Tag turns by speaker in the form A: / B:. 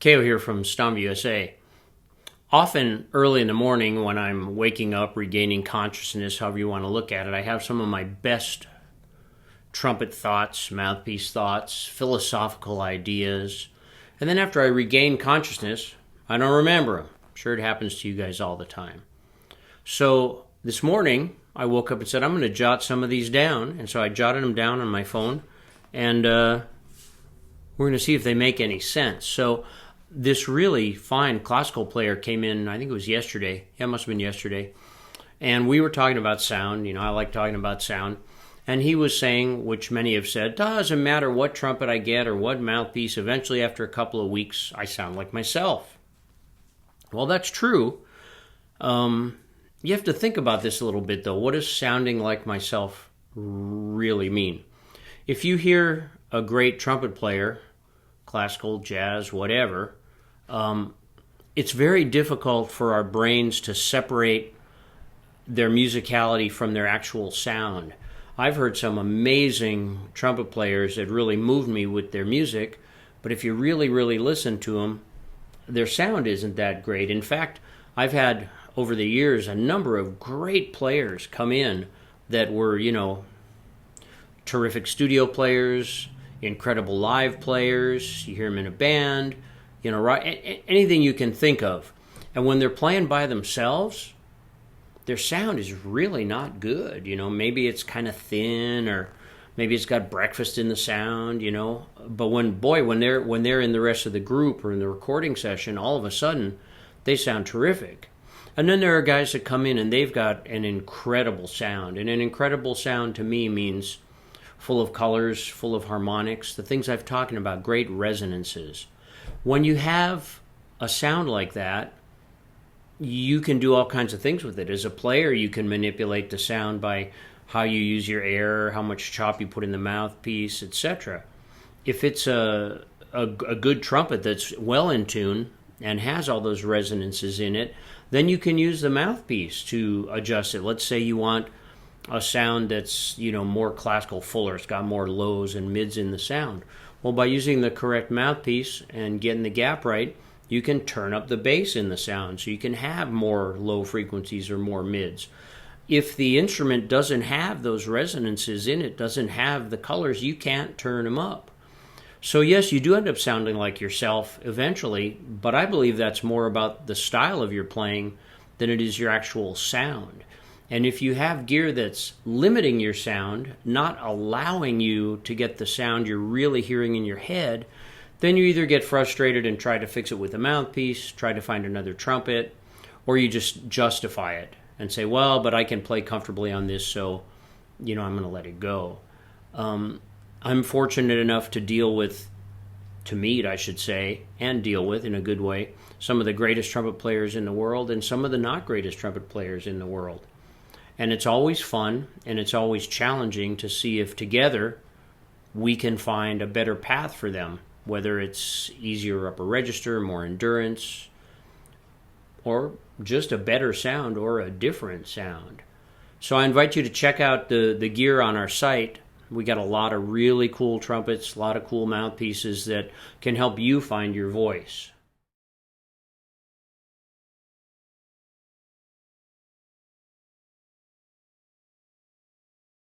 A: Kale here from Stomp USA. Often early in the morning when I'm waking up, regaining consciousness, however you want to look at it, I have some of my best trumpet thoughts, mouthpiece thoughts, philosophical ideas. And then after I regain consciousness, I don't remember them. I'm sure it happens to you guys all the time. So this morning, I woke up and said, I'm going to jot some of these down. And so I jotted them down on my phone. And we're going to see if they make any sense. So this really fine classical player came in, I think it was yesterday. Yeah, it must have been yesterday. And we were talking about sound. You know, I like talking about sound. And he was saying, which many have said, doesn't matter what trumpet I get or what mouthpiece, eventually after a couple of weeks, I sound like myself. Well, that's true. You have to think about this a little bit, though. What does sounding like myself really mean? If you hear a great trumpet player, classical, jazz, whatever, it's very difficult for our brains to separate their musicality from their actual sound. I've heard some amazing trumpet players that really moved me with their music, but if you really, really listen to them, their sound isn't that great. In fact, I've had, over the years, a number of great players come in that were, terrific studio players, incredible live players. You hear them in a band, anything you can think of. And when they're playing by themselves, their sound is really not good. Maybe it's kind of thin, or maybe it's got breakfast in the sound, But when they're in the rest of the group or in the recording session, all of a sudden they sound terrific. And then there are guys that come in and they've got an incredible sound. And an incredible sound to me means full of colors, full of harmonics, the things I've talking about, great resonances. When you have a sound like that, you can do all kinds of things with it. As a player, you can manipulate the sound by how you use your air, how much chop you put in the mouthpiece, etc. If it's a good trumpet that's well in tune and has all those resonances in it, then you can use the mouthpiece to adjust it. Let's say you want a sound that's, more classical, fuller. It's got more lows and mids in the sound. Well, by using the correct mouthpiece and getting the gap right, you can turn up the bass in the sound so you can have more low frequencies or more mids. If the instrument doesn't have those resonances in it, doesn't have the colors, you can't turn them up. So yes, you do end up sounding like yourself eventually, but I believe that's more about the style of your playing than it is your actual sound. And if you have gear that's limiting your sound, not allowing you to get the sound you're really hearing in your head, then you either get frustrated and try to fix it with a mouthpiece, try to find another trumpet, or you just justify it and say, well, but I can play comfortably on this, so, I'm going to let it go. I'm fortunate enough to meet, I should say, and deal with, in a good way, some of the greatest trumpet players in the world and some of the not greatest trumpet players in the world. And it's always fun and it's always challenging to see if together we can find a better path for them, whether it's easier upper register, more endurance, or just a better sound or a different sound. So I invite you to check out the gear on our site. We got a lot of really cool trumpets, a lot of cool mouthpieces that can help you find your voice.